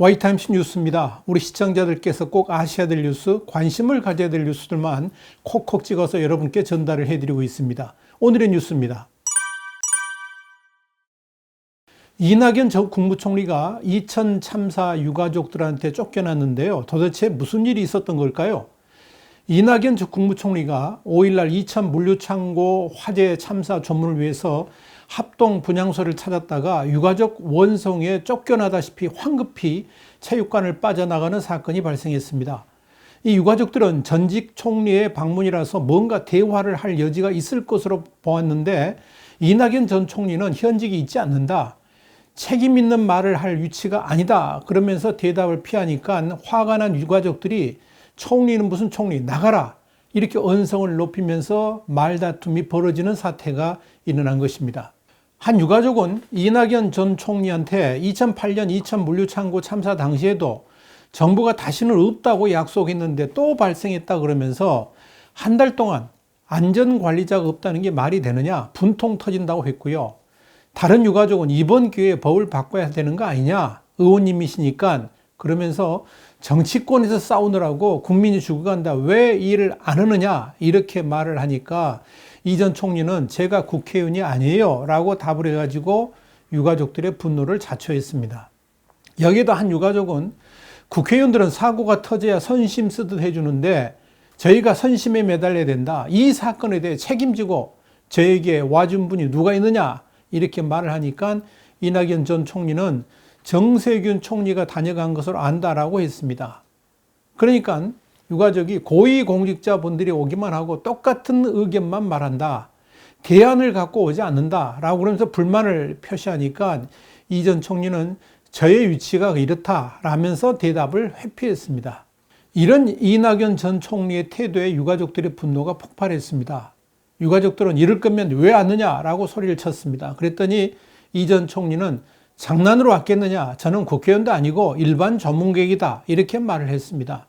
와이타임스 뉴스입니다. 우리 시청자들께서 꼭 아셔야 될 뉴스, 관심을 가져야 될 뉴스들만 콕콕 찍어서 여러분께 전달을 해드리고 있습니다. 오늘의 뉴스입니다. 이낙연 전 국무총리가 이천 참사 유가족들한테 쫓겨났는데요. 도대체 무슨 일이 있었던 걸까요? 이낙연 전 국무총리가 5일날 이천 물류창고 화재 참사 조문을 위해서 합동 분향소를 찾았다가 유가족 원성에 쫓겨나다시피 황급히 체육관을 빠져나가는 사건이 발생했습니다. 이 유가족들은 전직 총리의 방문이라서 뭔가 대화를 할 여지가 있을 것으로 보았는데 이낙연 전 총리는 현직이 있지 않는다. 책임 있는 말을 할 위치가 아니다. 그러면서 대답을 피하니까 화가 난 유가족들이 총리는 무슨 총리, 나가라. 이렇게 언성을 높이면서 말다툼이 벌어지는 사태가 일어난 것입니다. 한 유가족은 이낙연 전 총리한테 2008년 이천 물류창고 참사 당시에도 정부가 다시는 없다고 약속했는데 또 발생했다 그러면서 한 달 동안 안전관리자가 없다는 게 말이 되느냐 분통 터진다고 했고요. 다른 유가족은 이번 기회에 법을 바꿔야 되는 거 아니냐, 의원님이시니까 그러면서 정치권에서 싸우느라고 국민이 죽어간다, 왜 일을 안 하느냐 이렇게 말을 하니까 이 전 총리는 제가 국회의원이 아니에요 라고 답을 해가지고 유가족들의 분노를 자초했습니다. 여기에도 한 유가족은 국회의원들은 사고가 터져야 선심 쓰듯 해주는데 저희가 선심에 매달려야 된다, 이 사건에 대해 책임지고 저에게 와준 분이 누가 있느냐 이렇게 말을 하니까 이낙연 전 총리는 정세균 총리가 다녀간 것으로 안다라고 했습니다. 그러니까 유가족이 고위공직자분들이 오기만 하고 똑같은 의견만 말한다, 대안을 갖고 오지 않는다 라고 그러면서 불만을 표시하니까 이 전 총리는 저의 위치가 이렇다 라면서 대답을 회피했습니다. 이런 이낙연 전 총리의 태도에 유가족들의 분노가 폭발했습니다. 유가족들은 이럴 거면 왜 왔느냐라고 소리를 쳤습니다. 그랬더니 이 전 총리는 장난으로 왔겠느냐, 저는 국회의원도 아니고 일반 전문객이다 이렇게 말을 했습니다.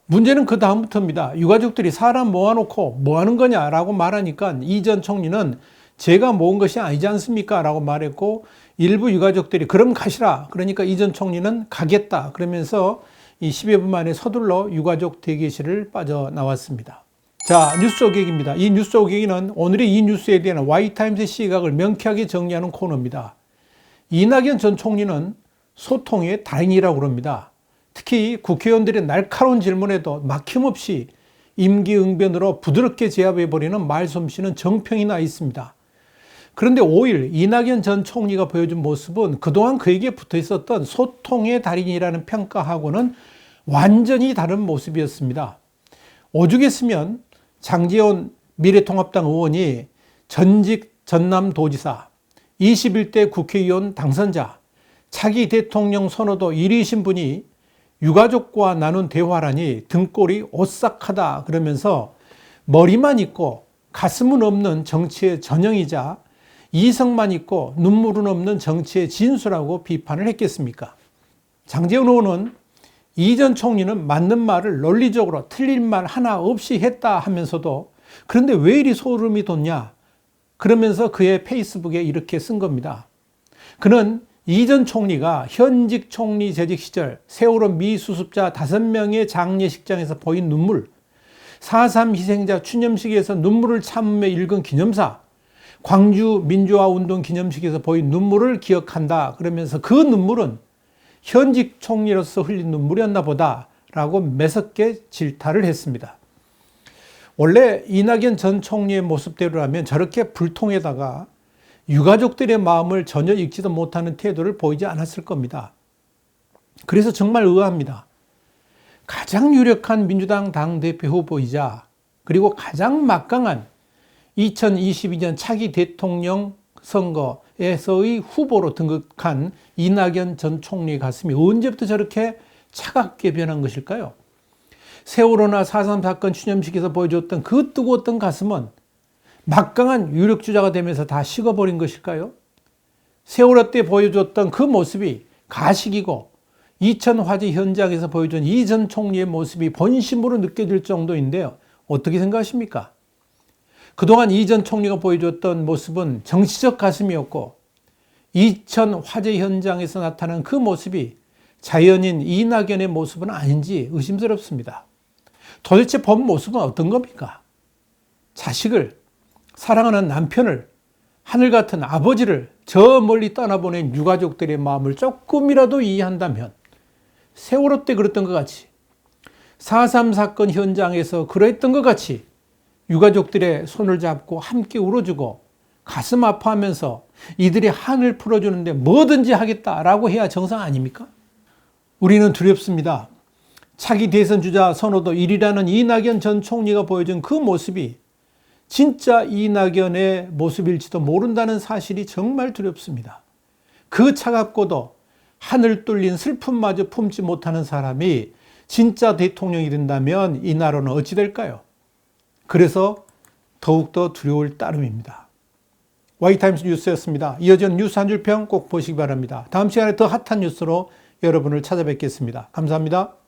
문제는 그 다음부터입니다. 유가족들이 사람 모아놓고 뭐 하는 거냐라고 말하니까 이 전 총리는 제가 모은 것이 아니지 않습니까 라고 말했고, 일부 유가족들이 그럼 가시라 그러니까 이 전 총리는 가겠다 그러면서 이 10여 분 만에 서둘러 유가족 대기실을 빠져나왔습니다. 자, 뉴스 오객입니다. 이 뉴스 오객은 오늘의 이 뉴스에 대한 와이타임스의 시각을 명쾌하게 정리하는 코너입니다. 이낙연 전 총리는 소통의 달인이라고 그럽니다. 특히 국회의원들의 날카로운 질문에도 막힘없이 임기응변으로 부드럽게 제압해버리는 말솜씨는 정평이 나 있습니다. 그런데 5일 이낙연 전 총리가 보여준 모습은 그동안 그에게 붙어 있었던 소통의 달인이라는 평가하고는 완전히 다른 모습이었습니다. 오죽했으면 장제원 미래통합당 의원이 전직 전남도지사, 21대 국회의원 당선자, 차기 대통령 선호도 1위이신 분이 유가족과 나눈 대화라니 등골이 오싹하다 그러면서 머리만 있고 가슴은 없는 정치의 전형이자 이성만 있고 눈물은 없는 정치의 진수라고 비판을 했겠습니까? 장제원 의원은 이 전 총리는 맞는 말을 논리적으로 틀린 말 하나 없이 했다 하면서도 그런데 왜 이리 소름이 돋냐 그러면서 그의 페이스북에 이렇게 쓴 겁니다. 그는 이 전 총리가 현직 총리 재직 시절 세월호 미수습자 5명의 장례식장에서 보인 눈물, 4.3 희생자 추념식에서 눈물을 참으며 읽은 기념사, 광주 민주화운동 기념식에서 보인 눈물을 기억한다 그러면서 그 눈물은 현직 총리로서 흘린 눈물이었나 보다 라고 매섭게 질타를 했습니다. 원래 이낙연 전 총리의 모습대로라면 저렇게 불통에다가 유가족들의 마음을 전혀 읽지도 못하는 태도를 보이지 않았을 겁니다. 그래서 정말 의아합니다. 가장 유력한 민주당 당대표 후보이자 그리고 가장 막강한 2022년 차기 대통령 선거에서의 후보로 등극한 이낙연 전 총리의 가슴이 언제부터 저렇게 차갑게 변한 것일까요? 세월호나 4.3 사건 추념식에서 보여줬던 그 뜨거웠던 가슴은 막강한 유력주자가 되면서 다 식어버린 것일까요? 세월호 때 보여줬던 그 모습이 가식이고 이천 화재 현장에서 보여준 이 전 총리의 모습이 본심으로 느껴질 정도인데요. 어떻게 생각하십니까? 그동안 이 전 총리가 보여줬던 모습은 정치적 가슴이었고 이천 화재 현장에서 나타난 그 모습이 자연인 이낙연의 모습은 아닌지 의심스럽습니다. 도대체 본 모습은 어떤 겁니까? 자식을, 사랑하는 남편을, 하늘 같은 아버지를 저 멀리 떠나보낸 유가족들의 마음을 조금이라도 이해한다면 세월호 때 그랬던 것 같이, 4.3 사건 현장에서 그랬던 것 같이 유가족들의 손을 잡고 함께 울어주고 가슴 아파하면서 이들이 한을 풀어주는데 뭐든지 하겠다라고 해야 정상 아닙니까? 우리는 두렵습니다. 차기 대선 주자 선호도 1위라는 이낙연 전 총리가 보여준 그 모습이 진짜 이낙연의 모습일지도 모른다는 사실이 정말 두렵습니다. 그 차갑고도 하늘 뚫린 슬픔마저 품지 못하는 사람이 진짜 대통령이 된다면 이 나라는 어찌 될까요? 그래서 더욱더 두려울 따름입니다. YTimes 뉴스였습니다. 이어지는 뉴스 한 줄 평 꼭 보시기 바랍니다. 다음 시간에 더 핫한 뉴스로 여러분을 찾아뵙겠습니다. 감사합니다.